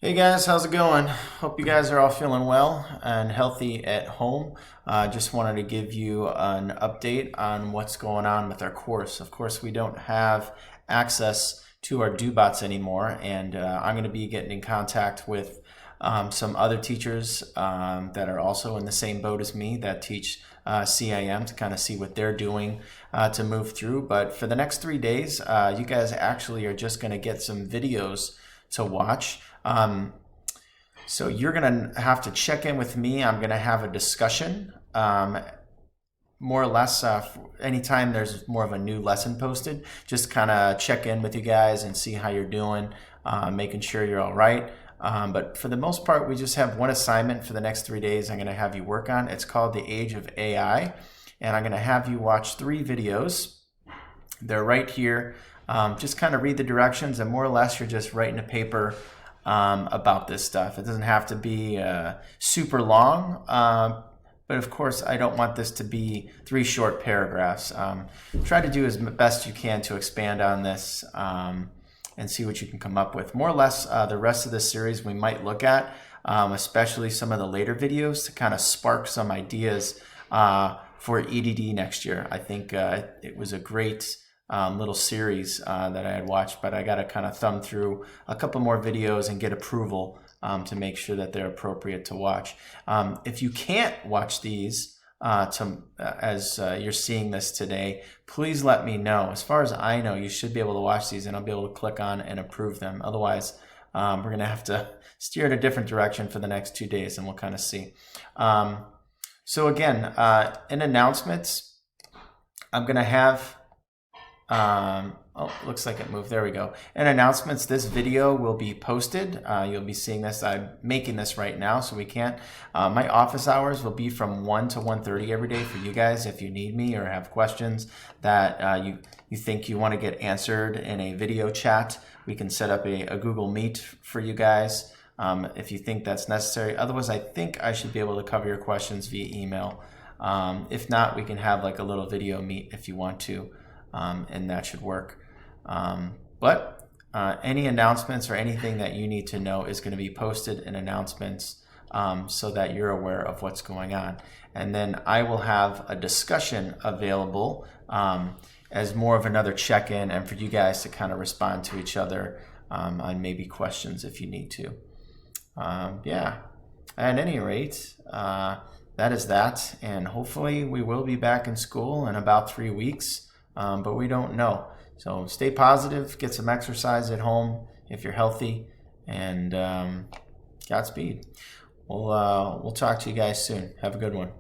Hey guys, how's it going? Hope you guys are all feeling well and healthy at home. Just wanted to give you an update on what's going on with our course. Of course, we don't have access to our DoBots anymore, and I'm going to be getting in contact with some other teachers that are also in the same boat as me that teach CIM to kind of see what they're doing to move through. But for the next 3 days, you guys actually are just going to get some videos to watch. So you're going to have to check in with me. I'm going to have a discussion, more or less, anytime there's more of a new lesson posted, just kind of check in with you guys and see how you're doing, making sure you're all right. But for the most part, we just have one assignment for the next 3 days I'm going to have you work on. It's called The Age of AI, and I'm going to have you watch 3 videos. They're right here. Just kind of read the directions, and more or less you're just writing a paper about this stuff. It doesn't have to be super long, but of course I don't want this to be 3 short paragraphs. Try to do as best you can to expand on this and see what you can come up with. More or less the rest of this series we might look at, especially some of the later videos, to kind of spark some ideas for EDD next year. I think it was a great little series that I had watched, but I got to kind of thumb through a couple more videos and get approval to make sure that they're appropriate to watch. If you can't watch these as you're seeing this today, please let me know. As far as I know, you should be able to watch these and I'll be able to click on and approve them. Otherwise, we're going to have to steer in a different direction for the next 2 days and we'll kind of see. So again, in announcements, I'm going to have oh, looks like it moved. There we go. In announcements, this video will be posted. You'll be seeing this. I'm making this right now, so we can't. My office hours will be from 1 to 1:30 every day for you guys. If you need me or have questions that you think you want to get answered in a video chat, we can set up a Google Meet for you guys if you think that's necessary. Otherwise, I think I should be able to cover your questions via email. If not, we can have like a little video meet if you want to. And that should work. But any announcements or anything that you need to know is going to be posted in announcements so that you're aware of what's going on. And then I will have a discussion available as more of another check-in and for you guys to kind of respond to each other on maybe questions if you need to. Yeah, at any rate, that is that. And hopefully we will be back in school in about 3 weeks. But we don't know. So stay positive, get some exercise at home if you're healthy, and Godspeed. We'll talk to you guys soon. Have a good one.